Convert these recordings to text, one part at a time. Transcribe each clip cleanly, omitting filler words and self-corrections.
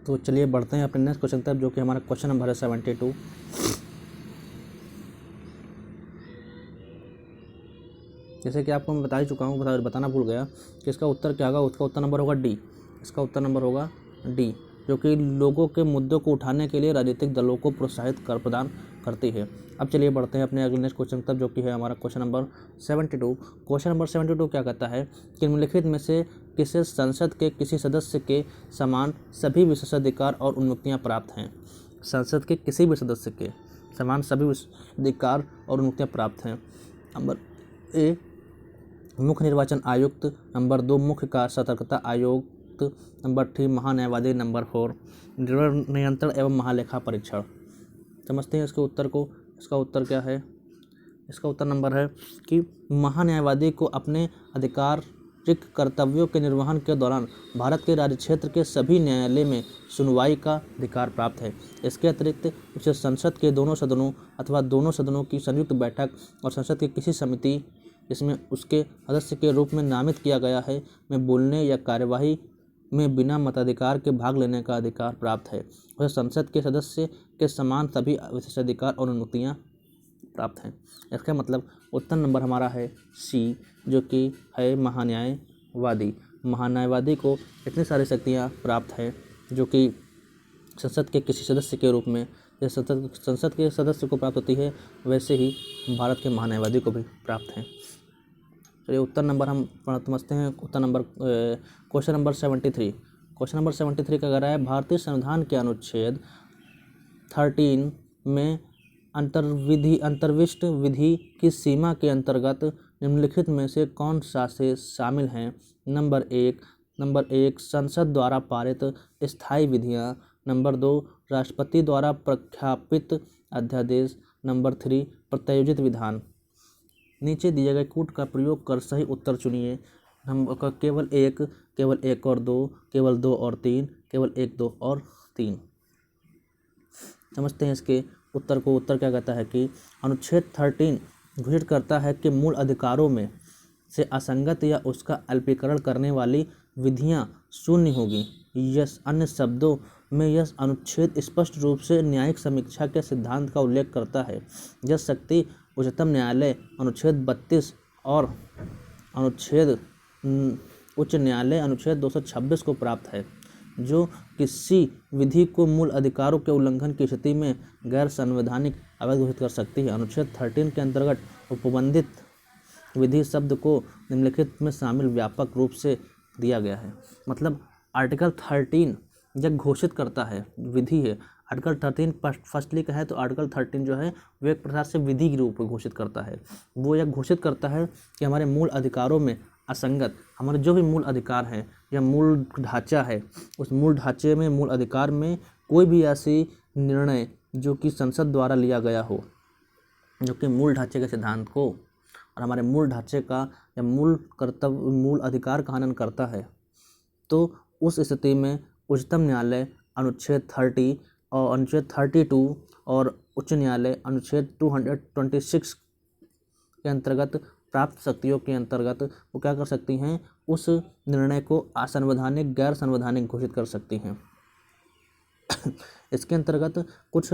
तो चलिए बढ़ते हैं अपने नेक्स्ट क्वेश्चन तक, जो कि हमारा क्वेश्चन नंबर है 72। जैसे कि आपको मैं बता ही चुका हूँ, बताना भूल गया कि इसका उत्तर क्या होगा। उसका उत्तर नंबर होगा डी। इसका उत्तर नंबर होगा डी, जो कि लोगों के मुद्दों को उठाने के लिए राजनीतिक दलों को प्रोत्साहित कर प्रदान करती है। अब चलिए बढ़ते हैं अपने अगले नेक्स्ट क्वेश्चन तक, जो कि है हमारा क्वेश्चन नंबर 72। क्वेश्चन नंबर 72 क्या कहता है कि निम्नलिखित में से किसे संसद के किसी सदस्य के समान सभी विशेषाधिकार और उन्मुक्तियां प्राप्त हैं। संसद के किसी भी सदस्य के समान सभी विशेषाधिकार और उन्मुक्तियां प्राप्त हैं। नंबर ए मुख्य निर्वाचन आयुक्त, नंबर 2 मुख्य कार्य सतर्कता आयुक्त, नंबर 3 महान्यायवादी, नंबर 4 नियंत्रण एवं महालेखा परीक्षण। समझते हैं इसके उत्तर को। इसका उत्तर क्या है? इसका उत्तर नंबर है कि महान्यायवादी को अपने आधिकारिक कर्तव्यों के निर्वहन के दौरान भारत के राज्य क्षेत्र के सभी न्यायालय में सुनवाई का अधिकार प्राप्त है। इसके अतिरिक्त उसे संसद के दोनों सदनों अथवा दोनों सदनों की संयुक्त बैठक और संसद की किसी समिति जिसमें उसके सदस्य के रूप में नामित किया गया है में बोलने या कार्यवाही में बिना मताधिकार के भाग लेने का अधिकार प्राप्त है। उसे संसद के सदस्य के समान सभी विशेषाधिकार और उन्मुक्तियां प्राप्त हैं। इसका मतलब उत्तर नंबर हमारा है सी, जो कि है महान्यायवादी। महान्यायवादी को इतनी सारी शक्तियां प्राप्त हैं जो कि संसद के किसी सदस्य के रूप में जैसे संसद के सदस्य को प्राप्त होती है, वैसे ही भारत के महान्यायवादी को भी प्राप्त हैं। चलिए उत्तर नंबर हम समझते हैं। उत्तर number question number 73। Question number 73 का कह रहा है भारतीय संविधान के अनुच्छेद 13 में अंतर्विष्ट विधि की सीमा के अंतर्गत निम्नलिखित में से कौन सा से शामिल हैं। नंबर एक संसद द्वारा पारित स्थायी विधियां, नंबर 2 राष्ट्रपति द्वारा प्रख्यापित अध्यादेश, नंबर 3 प्रत्यायोजित विधान। नीचे दिए गए कूट का प्रयोग कर सही उत्तर चुनिए। नंबर केवल एक और दो, केवल 2 और 3, केवल 1, 2 और 3। समझते हैं इसके उत्तर को। उत्तर क्या कहता है कि अनुच्छेद 13 घोषित करता है कि मूल अधिकारों में से असंगत या उसका अल्पीकरण करने वाली विधियां शून्य होगी। यस अन्य शब्दों में यह अनुच्छेद स्पष्ट रूप से न्यायिक समीक्षा के सिद्धांत का उल्लेख करता है। यह शक्ति उच्चतम न्यायालय अनुच्छेद 32 और उच्च न्यायालय अनुच्छेद 226 को प्राप्त है, जो किसी विधि को मूल अधिकारों के उल्लंघन की स्थिति में गैर संवैधानिक अवैध घोषित कर सकती है। अनुच्छेद 13 के अंतर्गत उपबंधित विधि शब्द को निम्नलिखित में शामिल व्यापक रूप से दिया गया है। मतलब आर्टिकल 13 जब घोषित करता है, विधि है। आर्टिकल 13 फर्स्टली का है तो आर्टिकल 13 जो है वो एक प्रकार से विधि के रूप में घोषित करता है। वो यह घोषित करता है कि हमारे मूल अधिकारों में असंगत हमारे जो भी मूल अधिकार हैं या मूल ढांचा है, उस मूल ढांचे में मूल अधिकार में कोई भी ऐसी निर्णय जो कि संसद द्वारा लिया गया हो, जो कि मूल ढांचे के सिद्धांत को और हमारे मूल ढांचे का या मूल अधिकार का हनन करता है, तो उस स्थिति में उच्चतम न्यायालय अनुच्छेद 30 और अनुच्छेद 32 और उच्च न्यायालय अनुच्छेद 226 के अंतर्गत प्राप्त शक्तियों के अंतर्गत वो क्या कर सकती हैं, उस निर्णय को असंवैधानिक गैर संवैधानिक घोषित कर सकती हैं। इसके अंतर्गत कुछ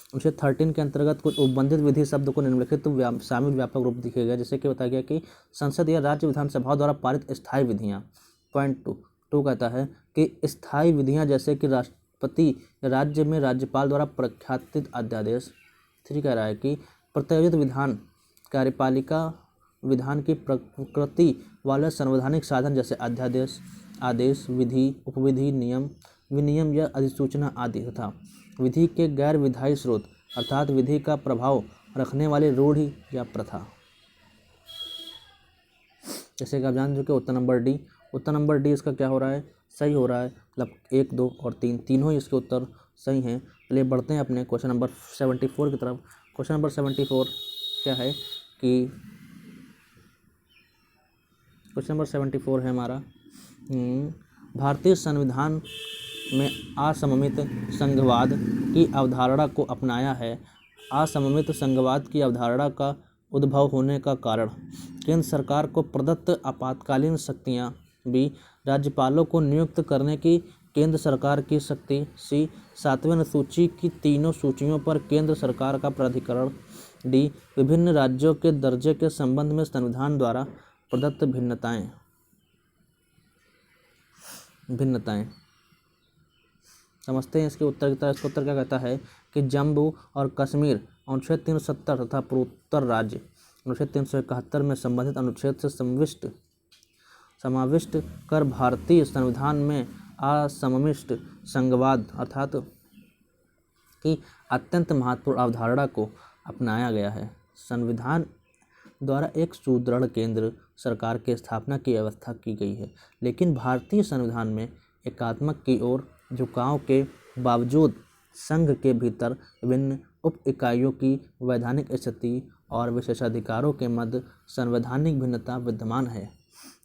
अनुच्छेद 13 के अंतर्गत कुछ उपबंधित विधि शब्द को निम्नलिखित शामिल व्यापक रूप दिखे गए, जैसे कि बताया गया कि संसद या राज्य विधानसभा द्वारा पारित स्थायी विधियां। पॉइंट 2 कहता है कि स्थायी विधियां जैसे कि राष्ट्रपति राज्य में राज्यपाल द्वारा प्रख्यापित अध्यादेश। 3 कह रहा है कि प्रत्यायोजित विधान कार्यपालिका विधान की प्रकृति वाले संवैधानिक साधन जैसे अध्यादेश, आदेश, विधि, उपविधि, नियम, विनियम या अधिसूचना आदि तथा विधि के गैर विधायी स्रोत अर्थात विधि का प्रभाव रखने वाली रूढ़ि या प्रथा। जैसे कि आप जान चुके उत्तर नंबर डी इसका क्या हो रहा है, सही हो रहा है। मतलब 1, 2 और 3 तीनों ही इसके उत्तर सही हैं। चलिए बढ़ते हैं अपने क्वेश्चन नंबर 74 की तरफ। क्वेश्चन नंबर 74 क्या है कि क्वेश्चन नंबर 74 है हमारा भारतीय संविधान में असममित संघवाद की अवधारणा को अपनाया है। असममित संघवाद की अवधारणा का उद्भव होने का कारण केंद्र सरकार को प्रदत्त आपातकालीन शक्तियां बी राज्यपालों को नियुक्त करने की केंद्र सरकार की शक्ति। सी 7वें अनुसूची की तीनों सूचियों पर केंद्र सरकार का प्राधिकरण। डी विभिन्न राज्यों के दर्जे के संबंध में संविधान द्वारा प्रदत्त भिन्नताएं। समझते हैं इसके उत्तर की तरह। इसका उत्तर क्या कहता है कि जम्मू और कश्मीर अनुच्छेद 370 तथा पूर्वोत्तर राज्य अनुच्छेद 371 में संबंधित अनुच्छेद से समाविष्ट कर भारतीय संविधान में असममिष्ट संघवाद अर्थात की अत्यंत महत्वपूर्ण अवधारणा को अपनाया गया है। संविधान द्वारा एक सुदृढ़ केंद्र सरकार की स्थापना की व्यवस्था की गई है, लेकिन भारतीय संविधान में एकात्मक की ओर झुकाव के बावजूद संघ के भीतर विभिन्न उप इकाइयों की वैधानिक स्थिति और विशेषाधिकारों के मध्य संवैधानिक भिन्नता विद्यमान है।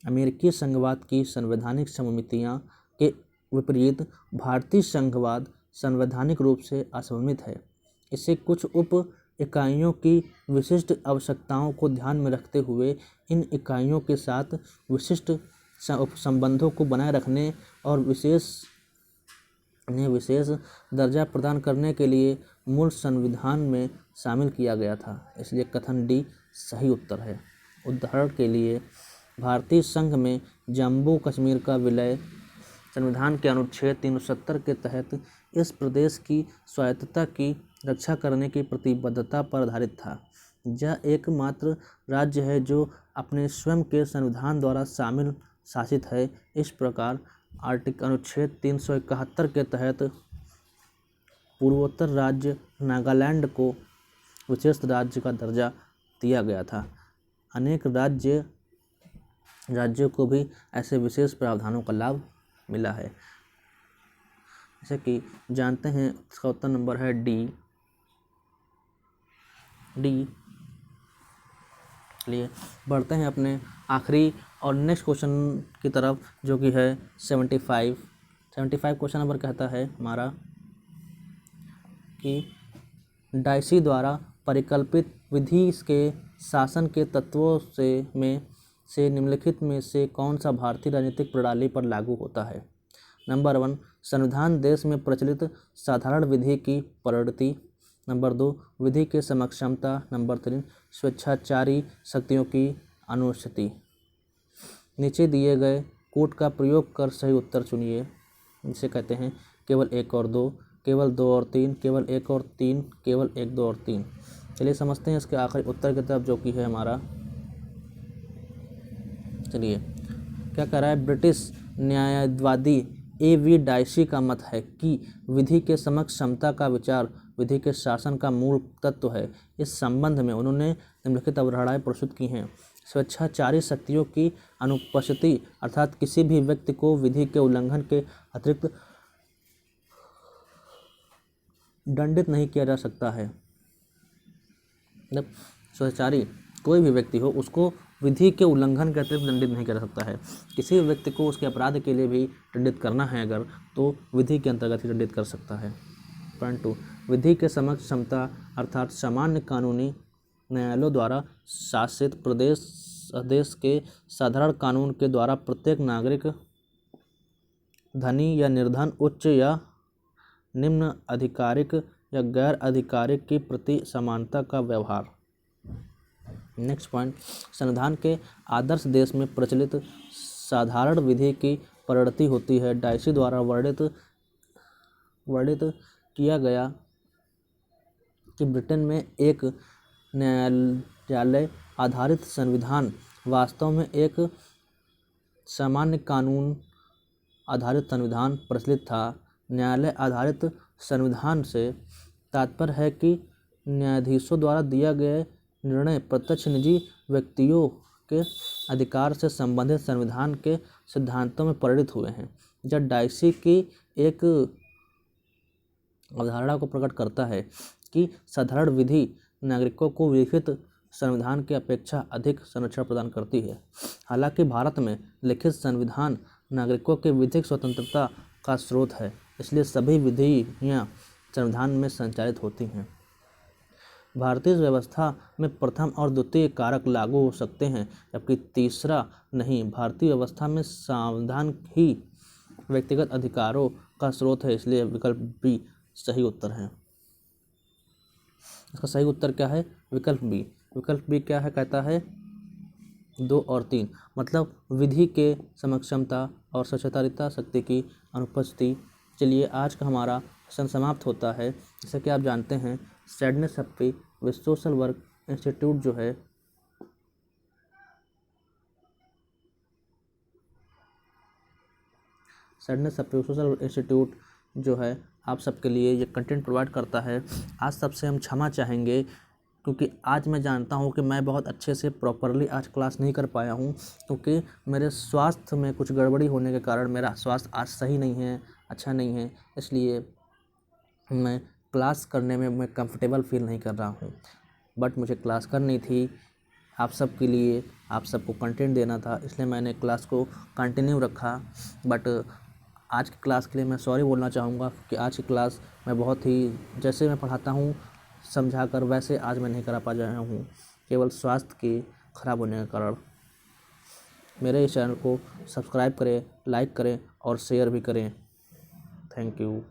अमेरिकी संघवाद की संवैधानिक सममितियां के विपरीत भारतीय संघवाद संवैधानिक रूप से असममित है। इसे कुछ उप इकाइयों की विशिष्ट आवश्यकताओं को ध्यान में रखते हुए इन इकाइयों के साथ विशिष्ट संबंधों को बनाए रखने और विशेष दर्जा प्रदान करने के लिए मूल संविधान में शामिल किया गया था। इसलिए कथन डी सही उत्तर है। उदाहरण के लिए भारतीय संघ में जम्मू कश्मीर का विलय संविधान के अनुच्छेद 370 के तहत इस प्रदेश की स्वायत्तता की रक्षा करने की प्रतिबद्धता पर आधारित था। यह एकमात्र राज्य है जो अपने स्वयं के संविधान द्वारा शासित है। इस प्रकार अनुच्छेद 371 के तहत पूर्वोत्तर राज्य नागालैंड को विशेष राज्य का दर्जा दिया गया था। अनेक राज्यों को भी ऐसे विशेष प्रावधानों का लाभ मिला है। जैसे कि जानते हैं इसका उत्तर नंबर है डी। लिए बढ़ते हैं अपने आखिरी और नेक्स्ट क्वेश्चन की तरफ, जो कि है 75 क्वेश्चन नंबर कहता है हमारा कि डायसी द्वारा परिकल्पित विधि के शासन के तत्वों से निम्नलिखित में से कौन सा भारतीय राजनीतिक प्रणाली पर लागू होता है। नंबर 1 संविधान देश में प्रचलित साधारण विधि की परिणति। नंबर 2 विधि के समक्षमता। नंबर 3 स्वेच्छाचारी शक्तियों की अनुपस्थिति। नीचे दिए गए कोड का प्रयोग कर सही उत्तर चुनिए। इसे कहते हैं केवल 1 और 2, केवल 2 और 3, केवल 1 और 3, केवल 1, 2 और 3। चलिए समझते हैं इसके आखिरी उत्तर की तरफ, जो कि है हमारा, चलिए क्या कह रहा है। British न्यायवादी A.V. डायसी का मत है कि विधि के समक्ष क्षमता का विचार विधि के शासन का मूल तत्व है। इस संबंध में उन्होंने निम्नलिखित अवधारणाएं प्रस्तुत की हैं। स्वेच्छाचारी शक्तियों की अनुपस्थिति अर्थात किसी भी व्यक्ति को विधि के उल्लंघन के अतिरिक्त दंडित नहीं किया जा सकता है। जब स्वेच्छाचारी कोई भी व्यक्ति हो उसको विधि के उल्लंघन के अतिरिक्त दंडित नहीं किया जा सकता है। किसी भी व्यक्ति को उसके अपराध के लिए भी दंडित करना है अगर, तो विधि के अंतर्गत ही दंडित कर सकता है। पॉइंट 2 विधि के समक्ष क्षमता अर्थात सामान्य कानूनी न्यायालयों द्वारा शासित देश के साधारण कानून के द्वारा प्रत्येक नागरिक धनी या निर्धन, उच्च या निम्न, अधिकारिक या गैर अधिकारिक की प्रति समानता का व्यवहार। नेक्स्ट पॉइंट संविधान के आदर्श देश में प्रचलित साधारण विधि की परिणति होती है। डायसी द्वारा वर्णित किया गया कि ब्रिटेन में एक न्यायालय आधारित संविधान वास्तव में एक सामान्य कानून आधारित संविधान प्रचलित था। न्यायालय आधारित संविधान से तात्पर्य है कि न्यायाधीशों द्वारा दिया गया निर्णय प्रत्यक्ष निजी व्यक्तियों के अधिकार से संबंधित संविधान के सिद्धांतों में परिणत हुए हैं। जब डायसी की एक अवधारणा को प्रकट करता है कि साधारण विधि नागरिकों को लिखित संविधान की अपेक्षा अधिक संरक्षण प्रदान करती है। हालांकि भारत में लिखित संविधान नागरिकों के विधिक स्वतंत्रता का स्रोत है, इसलिए सभी विधियाँ संविधान में संचालित होती हैं। भारतीय व्यवस्था में प्रथम और द्वितीय कारक लागू हो सकते हैं, जबकि तीसरा नहीं। भारतीय व्यवस्था में संविधान ही व्यक्तिगत अधिकारों का स्रोत है, इसलिए विकल्प बी सही उत्तर है। इसका सही उत्तर क्या है? विकल्प बी। विकल्प बी क्या है? कहता है 2 और 3, मतलब विधि के समक्षमता और सचेतनता शक्ति की अनुपस्थिति। चलिए आज का हमारा सेशन समाप्त होता है। जैसे कि आप जानते हैं sadness happy with social work institute जो है सैडनेस हैप्पी सोशल इंस्टीट्यूट जो है आप सबके लिए ये कंटेंट प्रोवाइड करता है। आज सबसे हम क्षमा चाहेंगे क्योंकि आज मैं जानता हूँ कि मैं बहुत अच्छे से प्रॉपरली आज क्लास नहीं कर पाया हूँ, क्योंकि मेरे स्वास्थ्य में कुछ गड़बड़ी होने के कारण मेरा स्वास्थ्य आज सही नहीं है, अच्छा नहीं है, इसलिए मैं क्लास करने में मैं कंफर्टेबल फील नहीं कर रहा हूँ। बट मुझे क्लास करनी थी, आप सब के लिए, आप सबको कंटेंट देना था, इसलिए मैंने क्लास को कंटिन्यू रखा। बट आज की क्लास के लिए मैं सॉरी बोलना चाहूँगा कि आज की क्लास मैं बहुत ही जैसे मैं पढ़ाता हूँ समझा कर वैसे आज मैं नहीं करा पा रहा हूँ, केवल स्वास्थ्य के खराब होने के कारण। मेरे इस चैनल को सब्सक्राइब करें, लाइक करें और शेयर भी करें। Thank you.